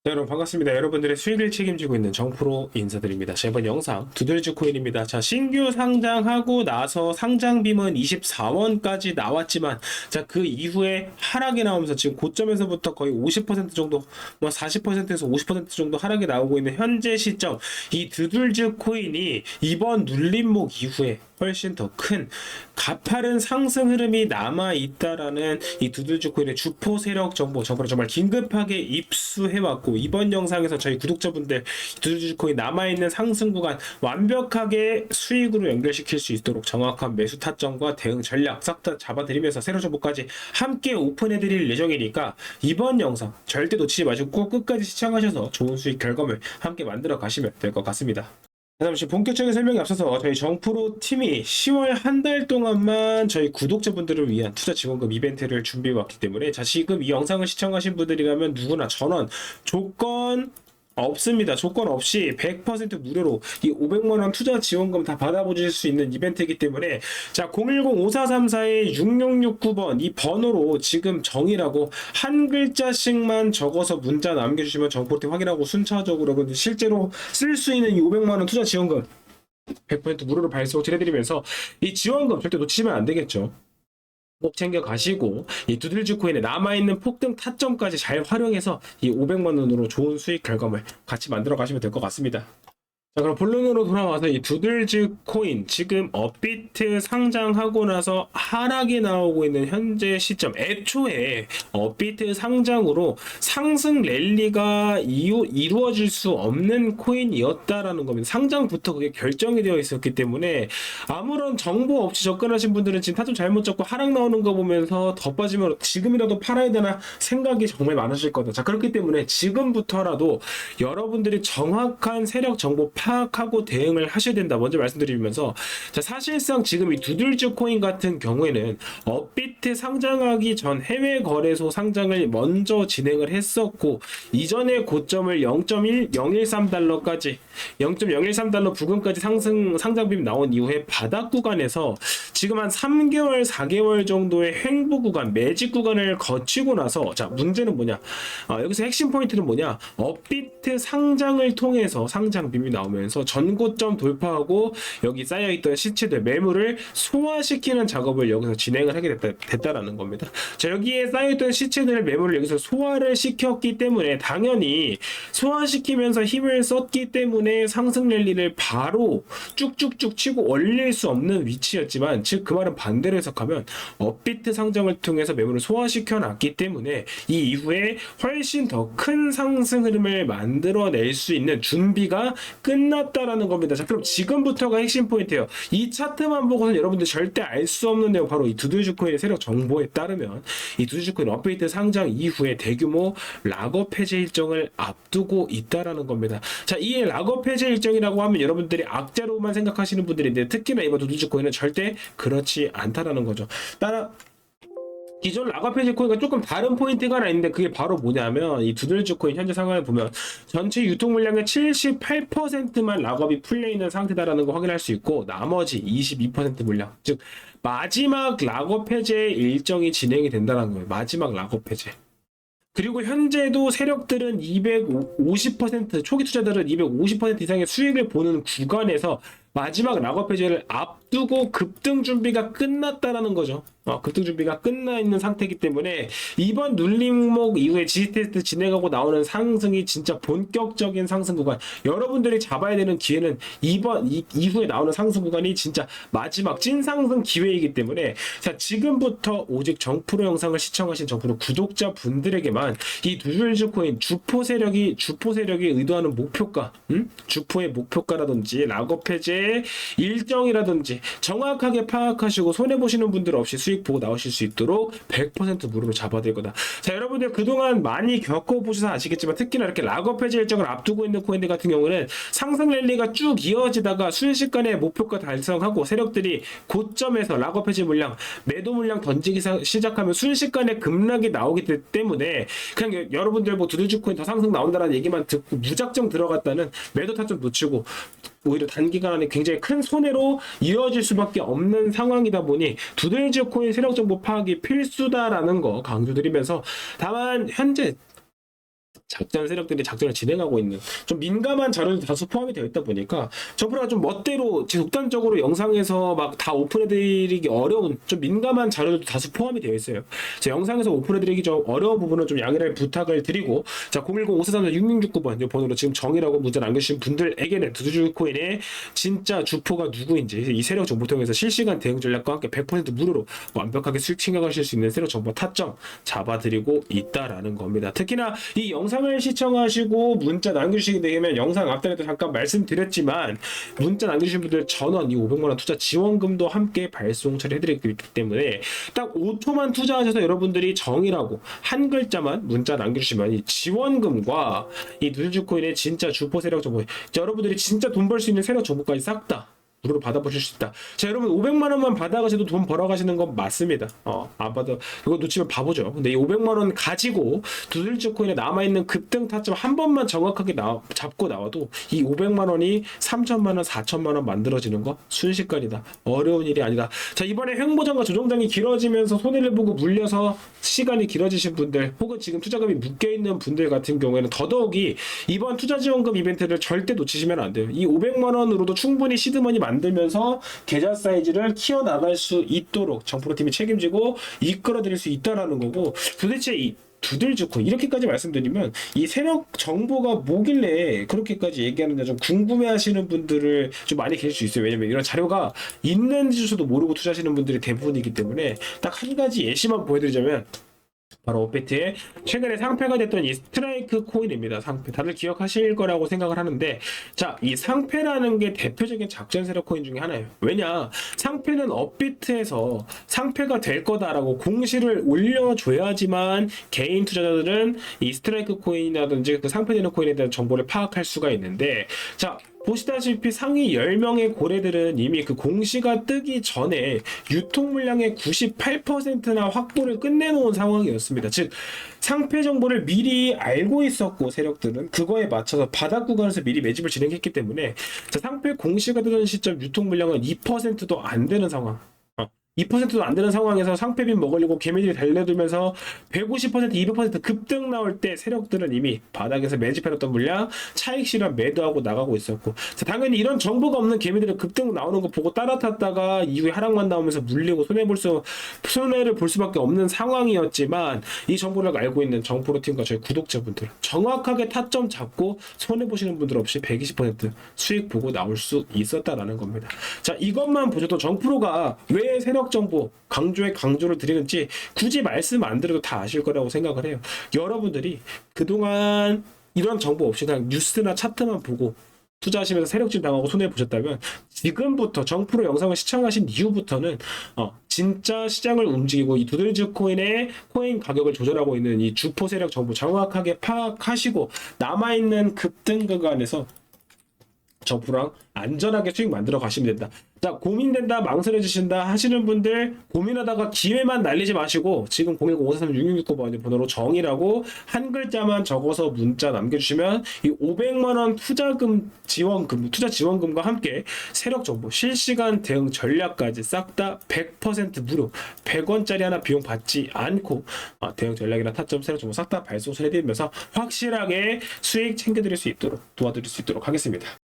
네, 여러분 반갑습니다. 여러분들의 수익을 책임지고 있는 정프로 인사드립니다. 자, 이번 영상 두들즈 코인입니다. 자, 신규 상장하고 나서 상장빔은 24원까지 나왔지만 자, 그 이후에 하락이 나오면서 지금 고점에서부터 거의 50% 정도, 뭐 40%에서 50% 정도 하락이 나오고 있는 현재 시점, 이 두들즈 코인이 이번 눌림목 이후에 훨씬 더 큰 가파른 상승 흐름이 남아 있다라는 이 두들즈 코인의 주포 세력 정보를 정말 긴급하게 입수해왔고, 이번 영상에서 저희 구독자분들 두들즈 코인 남아있는 상승 구간 완벽하게 수익으로 연결시킬 수 있도록 정확한 매수 타점과 대응 전략 싹 다 잡아드리면서 세력 정보까지 함께 오픈해드릴 예정이니까 이번 영상 절대 놓치지 마시고 꼭 끝까지 시청하셔서 좋은 수익 결과물 함께 만들어 가시면 될 것 같습니다. 잠시 본격적인 설명에 앞서서 저희 정프로 팀이 10월 한 달 동안만 저희 구독자분들을 위한 투자 지원금 이벤트를 준비해 왔기 때문에, 자, 지금 이 영상을 시청하신 분들이라면 누구나 전원 조건 없습니다. 조건 없이 100% 무료로 이 500만원 투자 지원금 다 받아보실 수 있는 이벤트이기 때문에, 자, 010-5434-6669번 이 번호로 지금 정의라고 한 글자씩만 적어서 문자 남겨주시면 정보를 확인하고 순차적으로 실제로 쓸 수 있는 이 500만원 투자 지원금 100% 무료로 발송해드리면서 이 지원금 절대 놓치면 안 되겠죠. 꼭 챙겨 가시고 이 두들즈 코인에 남아있는 폭등 타점까지 잘 활용해서 이 500만 원으로 좋은 수익 결과물 같이 만들어 가시면 될 것 같습니다. 자, 그럼 본론으로 돌아와서 이 두들즈 코인 지금 업비트 상장하고 나서 하락이 나오고 있는 현재 시점, 애초에 업비트 상장으로 상승 랠리가 이루어질 수 없는 코인이었다라는 겁니다. 상장부터 그게 결정이 되어 있었기 때문에 아무런 정보 없이 접근하신 분들은 지금 타점 잘못 잡고 하락 나오는 거 보면서 더 빠지면 지금이라도 팔아야 되나 생각이 정말 많으실 거다. 자, 그렇기 때문에 지금부터라도 여러분들이 정확한 세력 정보 파악하고 대응을 하셔야 된다, 먼저 말씀드리면서, 자, 사실상 지금 이 두들즈 코인 같은 경우에는 업비트 상장하기 전 해외 거래소 상장을 먼저 진행을 했었고, 이전의 고점을 0.013달러까지 0.013달러 부근까지 상장빔 나온 이후에 바닥 구간에서 지금 한 3개월 4개월 정도의 횡보 구간, 매직 구간을 거치고 나서, 자, 문제는 뭐냐, 여기서 핵심 포인트는 뭐냐, 업비트 상장을 통해서 상장빔이 나오면서 전고점 돌파하고 여기 쌓여있던 시체들 매물을 소화시키는 작업을 여기서 진행을 하게 됐다라는 겁니다. 자, 여기에 쌓여있던 시체들 매물을 여기서 소화를 시켰기 때문에 당연히 소화시키면서 힘을 썼기 때문에 상승 랠리를 바로 쭉쭉쭉 치고 올릴 수 없는 위치였지만, 즉 그 말은 반대로 해석하면 업비트 상장을 통해서 매물을 소화시켜 놨기 때문에 이 이후에 훨씬 더 큰 상승 흐름을 만들어낼 수 있는 준비가 끝났다라는 겁니다. 자, 그럼 지금부터가 핵심 포인트예요. 이 차트만 보고는 여러분들 절대 알 수 없는 내용, 바로 이 두들즈 코인의 세력 정보에 따르면 이 두들즈 코인 업비트 상장 이후에 대규모 락업 해제 일정을 앞두고 있다라는 겁니다. 자, 이 락업 해제 일정이라고 하면 여러분들이 악재로만 생각하시는 분들인데, 특히나 이번 두들즈 코인은 절대 그렇지 않다라는 거죠. 따라 기존 락업 해제 코인과 조금 다른 포인트가 하나 있는데, 그게 바로 뭐냐면 이 두들즈 코인 현재 상황을 보면 전체 유통 물량의 78%만 락업이 풀려 있는 상태다라는 거 확인할 수 있고, 나머지 22% 물량, 즉 마지막 락업 해제 일정이 진행이 된다는 거예요. 마지막 락업 해제. 그리고 현재도 세력들은 250%, 초기 투자들은 250% 이상의 수익을 보는 구간에서 마지막 락업 해제를 앞두고 급등 준비가 끝났다라는 거죠. 급등 준비가 끝나 있는 상태이기 때문에 이번 눌림목 이후에 지지 테스트 진행하고 나오는 상승이 진짜 본격적인 상승 구간, 여러분들이 잡아야 되는 기회는 이후에 나오는 상승 구간이 진짜 마지막 찐 상승 기회이기 때문에, 자, 지금부터 오직 정프로 영상을 시청하신 정프로 구독자 분들에게만 이 두들즈 코인 주포 세력이 의도하는 목표가, 주포의 목표가라든지 락업 해제 일정이라든지 정확하게 파악하시고 손해보시는 분들 없이 수익 보고 나오실 수 있도록 100% 무료로 잡아드릴 거다. 자, 여러분들 그동안 많이 겪어보셔서 아시겠지만, 특히나 이렇게 락업 해제 일정을 앞두고 있는 코인들 같은 경우는 상승 랠리가 쭉 이어지다가 순식간에 목표가 달성하고 세력들이 고점에서 락업 해제 물량, 매도 물량 던지기 시작하면 순식간에 급락이 나오기 때문에 그냥 여러분들 뭐 두들즈 코인 더 상승 나온다는 얘기만 듣고 무작정 들어갔다는 매도 타점 놓치고 오히려 단기간 안에 굉장히 큰 손해로 이어질 수밖에 없는 상황이다 보니 두들즈 코인 세력 정보 파악이 필수다라는 거 강조드리면서, 다만 현재 작전 세력들이 작전을 진행하고 있는 좀 민감한 자료도 다수 포함이 되어 있다 보니까 정부가 좀 멋대로 독단적으로 영상에서 막 다 오픈해드리기 어려운 좀 민감한 자료들도 다수 포함이 되어 있어요. 자, 영상에서 오픈해드리기 좀 어려운 부분은 좀 양해를 부탁을 드리고, 자, 010-5434-6669번 이 번호로 지금 정의라고 문자 남겨주신 분들에게는 두두주코인의 진짜 주포가 누구인지 이 세력 정보 통해서 실시간 대응 전략과 함께 100% 무료로 완벽하게 챙겨가실 수 있는 세력 정보 타점 잡아드리고 있다라는 겁니다. 특히나 이 영상을 시청하시고 문자 남겨주시게 되면 영상 앞단에도 잠깐 말씀드렸지만 문자 남겨주신 분들 전원 이 500만원 투자 지원금도 함께 발송 처리해드리기 때문에 딱 5초만 투자하셔서 여러분들이 정의라고 한 글자만 문자 남겨주시면 이 지원금과 이 누드주코인의 진짜 주포 세력 정보, 여러분들이 진짜 돈 벌 수 있는 세력 정보까지 싹 다 무료로 받아보실 수 있다. 자, 여러분 500만 원만 받아가셔도 돈 벌어가시는 건 맞습니다. 안 받아 그거 놓치면 바보죠. 근데 이 500만 원 가지고 두들주코인에 남아있는 급등 타점 한 번만 정확하게 잡고 나와도 이 500만 원이 3천만 원, 4천만 원 만들어지는 거 순식간이다. 어려운 일이 아니다. 자, 이번에 횡보장과 조정장이 길어지면서 손해를 보고 물려서 시간이 길어지신 분들 혹은 지금 투자금이 묶여있는 분들 같은 경우에는 더더욱이 이번 투자지원금 이벤트를 절대 놓치시면 안 돼요. 이 500만 원으로도 충분히 시드머니 만들면서 계좌 사이즈를 키워나갈 수 있도록 정프로팀이 책임지고 이끌어드릴 수 있다라는 거고, 도대체 이 두들주코 이렇게까지 말씀드리면 이 세력 정보가 뭐길래 그렇게까지 얘기하느냐 좀 궁금해하시는 분들을 좀 많이 계실 수 있어요. 왜냐면 이런 자료가 있는지도 모르고 투자하시는 분들이 대부분이기 때문에 딱 한 가지 예시만 보여드리자면 바로 업비트의 최근에 상패가 됐던 이 스트라이크 코인입니다. 상패 다들 기억하실 거라고 생각을 하는데, 자, 이 상패라는 게 대표적인 작전 세력 코인 중에 하나예요. 왜냐, 상패는 업비트에서 상패가 될 거다라고 공시를 올려줘야지만 개인 투자자들은 이 스트라이크 코인이라든지 그 상패되는 코인에 대한 정보를 파악할 수가 있는데, 자, 보시다시피 상위 10명의 고래들은 이미 그 공시가 뜨기 전에 유통 물량의 98%나 확보를 끝내놓은 상황이었습니다. 즉, 상패 정보를 미리 알고 있었고 세력들은 그거에 맞춰서 바닥 구간에서 미리 매집을 진행했기 때문에, 자, 상패 공시가 뜨던 시점 유통 물량은 2%도 안 되는 상황. 2%도 안 되는 상황에서 상패빈 먹으려고 개미들이 달려들면서 150%, 200% 급등 나올 때 세력들은 이미 바닥에서 매집해놨던 물량 차익 실현 매도하고 나가고 있었고, 당연히 이런 정보가 없는 개미들은 급등 나오는 거 보고 따라탔다가 이후에 하락만 나오면서 물리고 손해를 볼 수밖에 없는 상황이었지만, 이 정보를 알고 있는 정프로팀과 저희 구독자분들 정확하게 타점 잡고 손해보시는 분들 없이 120% 수익 보고 나올 수 있었다라는 겁니다. 자, 이것만 보셔도 정프로가 왜 세력 정보 강조를 드리는지 굳이 말씀 안 드려도 다 아실 거라고 생각을 해요. 여러분들이 그동안 이런 정보 없이 그냥 뉴스나 차트만 보고 투자하시면서 세력질 당하고 손해 보셨다면, 지금부터 정프로 영상을 시청하신 이후부터는 진짜 시장을 움직이고 이 두들즈 코인의 코인 가격을 조절하고 있는 이 주포 세력 정보 정확하게 파악하시고 남아있는 급등 구간에서 정프로랑 안전하게 수익 만들어 가시면 된다. 자, 고민된다, 망설여지신다 하시는 분들 고민하다가 기회만 날리지 마시고 지금 010-5436-6669번 번호로 정의라고 한 글자만 적어서 문자 남겨주시면 이 500만원 투자 지원금과 함께 세력 정보 실시간 대응 전략까지 싹 다 100% 무료, 100원짜리 하나 비용 받지 않고 대응 전략이나 타점 세력 정보 싹 다 발송 해드리면서 확실하게 수익 챙겨드릴 수 있도록 도와드릴 수 있도록 하겠습니다.